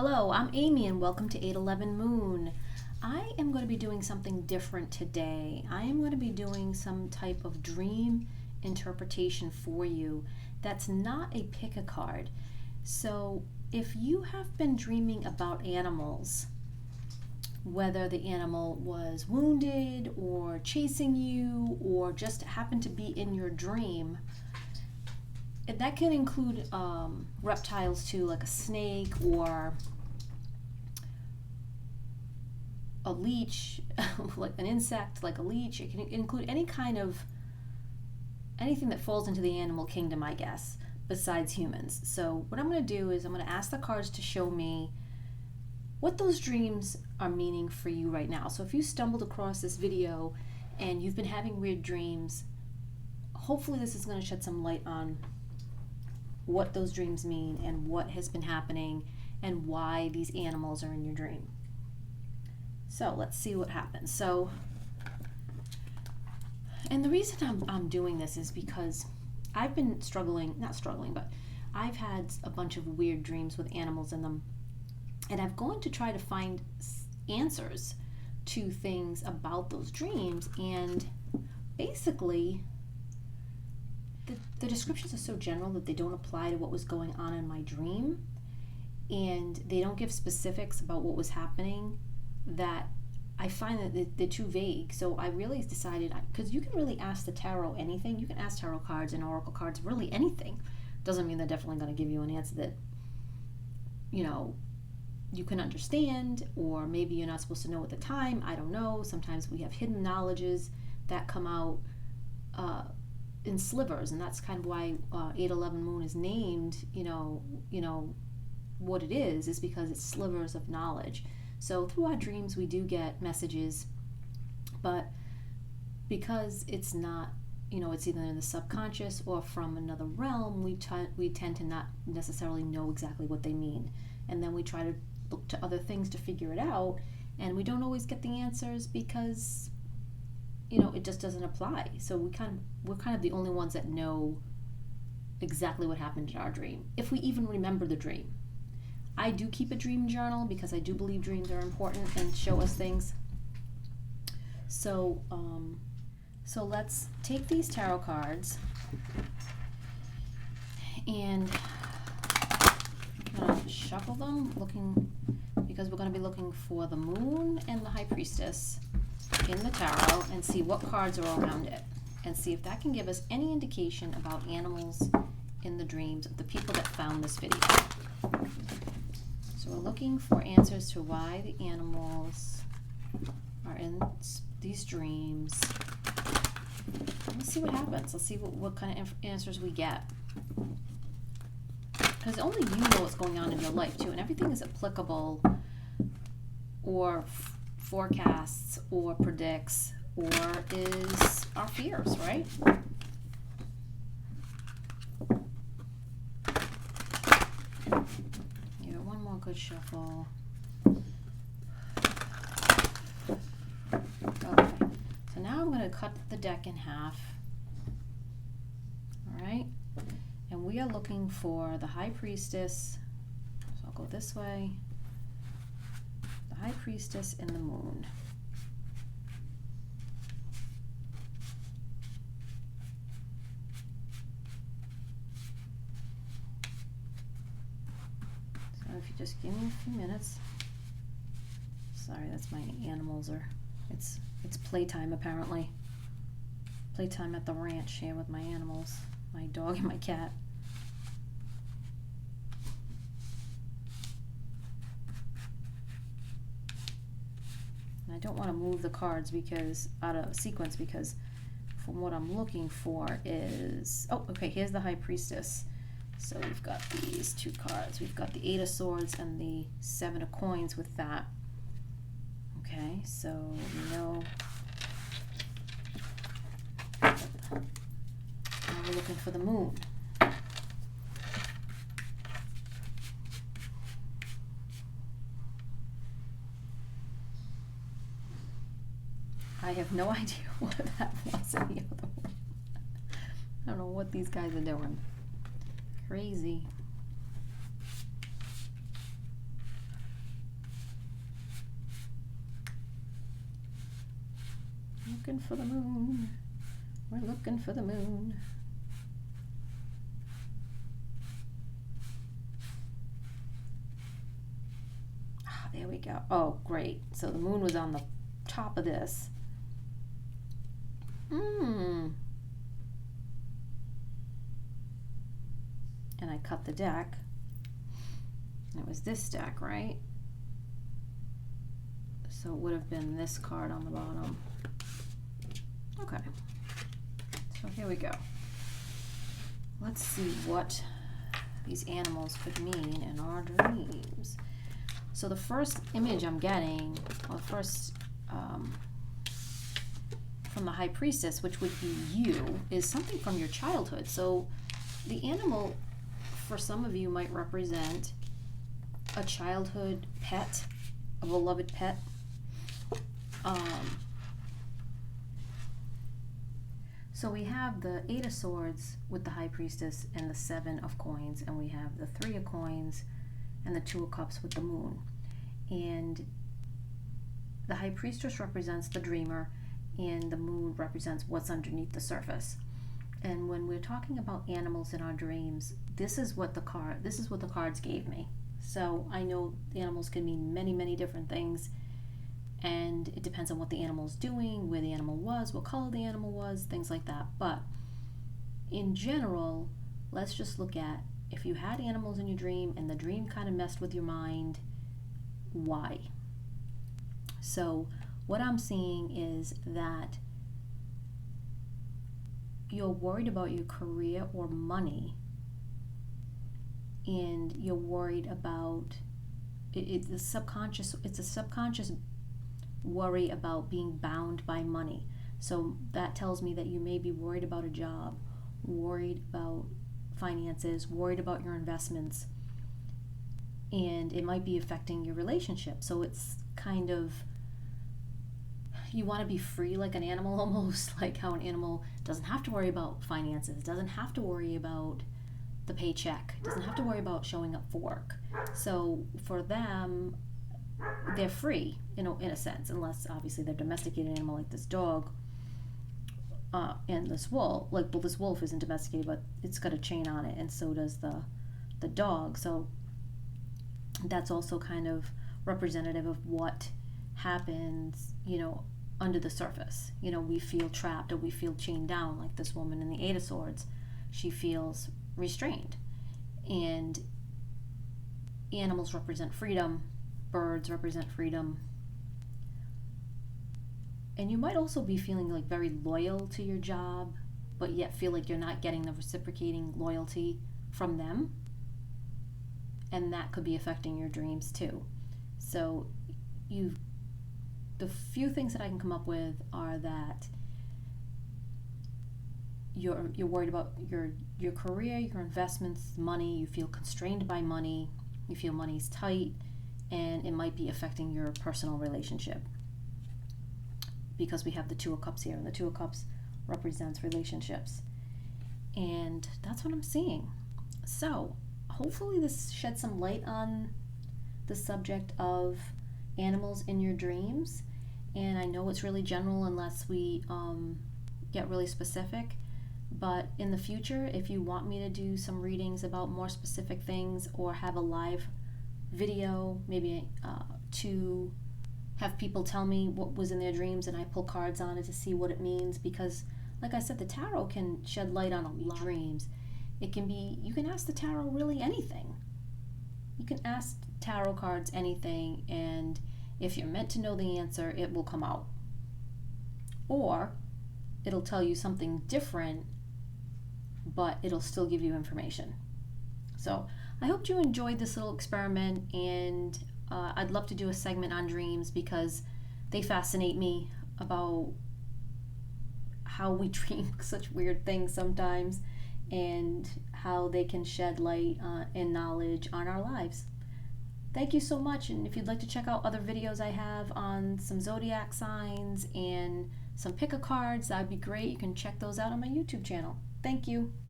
Hello, I'm Amy and welcome to 811 Moon. I am going to be doing something different today. I am going to be doing some type of dream interpretation for you that's not a pick a card. So if you have been dreaming about animals, whether the animal was wounded or chasing you or just happened to be in your dream, that can include reptiles too, like a snake or a leech, like an insect, like a leech. It can include anything that falls into the animal kingdom, I guess, besides humans. So what I'm going to do is I'm going to ask the cards to show me what those dreams are meaning for you right now. So if you stumbled across this video and you've been having weird dreams, hopefully this is going to shed some light on what those dreams mean and what has been happening and why these animals are in your dream. So let's see what happens. And the reason I'm doing this is because I've been but I've had a bunch of weird dreams with animals in them. And I'm going to try to find answers to things about those dreams. And basically, the descriptions are so general that they don't apply to what was going on in my dream, and they don't give specifics about what was happening, that I find that they're too vague. So I really decided, because you can really ask the tarot anything. You can ask tarot cards and oracle cards really anything. Doesn't mean they're definitely going to give you an answer that you can understand, or maybe you're not supposed to know at the time. I don't know. Sometimes we have hidden knowledges that come out in slivers, and that's kind of why 811 Moon is named, what it is because it's slivers of knowledge. So through our dreams we do get messages, but because it's not, it's either in the subconscious or from another realm, we tend to not necessarily know exactly what they mean. And then we try to look to other things to figure it out, and we don't always get the answers because it just doesn't apply. So we're kind of the only ones that know exactly what happened in our dream, if we even remember the dream. I do keep a dream journal because I do believe dreams are important and show us things. So let's take these tarot cards and I'm going to shuffle them, because we're going to be looking for the Moon and the High Priestess in the tarot, and see what cards are around it, and see if that can give us any indication about animals in the dreams of the people that found this video. So we're looking for answers to why the animals are in these dreams. Let's see what happens. Let's see what kind of answers we get, because only you know what's going on in your life too, and everything is applicable or forecasts or predicts or is our fears, right? Yeah, one more good shuffle. Okay, so now I'm going to cut the deck in half. All right, and we are looking for the High Priestess. So I'll go this way. High Priestess and the Moon. So if you just give me a few minutes. Sorry, that's my animals it's playtime apparently. Playtime at the ranch here with my animals, my dog and my cat. I don't want to move the cards out of sequence, because from what I'm looking for is, here's the High Priestess. So we've got these two cards. We've got the Eight of Swords and the Seven of Coins with that. Okay, so now we're looking for the Moon. I have no idea what that was in the other one. I don't know what these guys are doing. Crazy. looking for the moon. We're looking for the moon. Ah, there we go. Oh, great. So the moon was on the top of this. And I cut the deck. It was this deck, right? So it would have been this card on the bottom. Okay. So here we go. Let's see what these animals could mean in our dreams. So the first image I'm getting, or the first from the High Priestess, which would be you, is something from your childhood. So the animal, for some of you, might represent a childhood pet, a beloved pet. So we have the 8 of Swords with the High Priestess and the 7 of Coins, and we have the 3 of Coins and the 2 of Cups with the Moon. And the High Priestess represents the dreamer, and the Moon represents what's underneath the surface. And when we're talking about animals in our dreams, this is what the cards gave me. So I know animals can mean many, many different things, and it depends on what the animal's doing, where the animal was, what color the animal was, things like that. But in general, let's just look at, if you had animals in your dream and the dream kind of messed with your mind, why? So what I'm seeing is that you're worried about your career or money, and you're worried about it's a subconscious worry about being bound by money. So that tells me that you may be worried about a job, worried about finances, worried about your investments, and it might be affecting your relationship. So it's kind of, you want to be free like an animal, almost like how an animal doesn't have to worry about finances, doesn't have to worry about the paycheck, doesn't have to worry about showing up for work. So for them, they're free, in a sense, unless obviously they're domesticated animal like this dog and this wolf. This wolf isn't domesticated, but it's got a chain on it, and so does the dog. So that's also kind of representative of what happens, under the surface. We feel trapped or we feel chained down, like this woman in the 8 of Swords. She feels restrained. And animals represent freedom, birds represent freedom. And you might also be feeling like very loyal to your job, but yet feel like you're not getting the reciprocating loyalty from them. And that could be affecting your dreams too. So the few things that I can come up with are that you're worried about your career, your investments, money. You feel constrained by money. You feel money's tight, and it might be affecting your personal relationship, because we have the 2 of Cups here, and the 2 of Cups represents relationships. And that's what I'm seeing. So hopefully this sheds some light on the subject of animals in your dreams. And I know it's really general unless we get really specific. But in the future, if you want me to do some readings about more specific things, or have a live video, maybe to have people tell me what was in their dreams, and I pull cards on it to see what it means, because like I said, the tarot can shed light on a lot of dreams. It can be, you can ask the tarot really anything. You can ask tarot cards anything, and if you're meant to know the answer, it will come out. Or it'll tell you something different, but it'll still give you information. So I hope you enjoyed this little experiment, and I'd love to do a segment on dreams, because they fascinate me, about how we dream such weird things sometimes, and how they can shed light and knowledge on our lives. Thank you so much, and if you'd like to check out other videos I have on some zodiac signs and some pick-a cards, that'd be great. You can check those out on my YouTube channel. Thank you.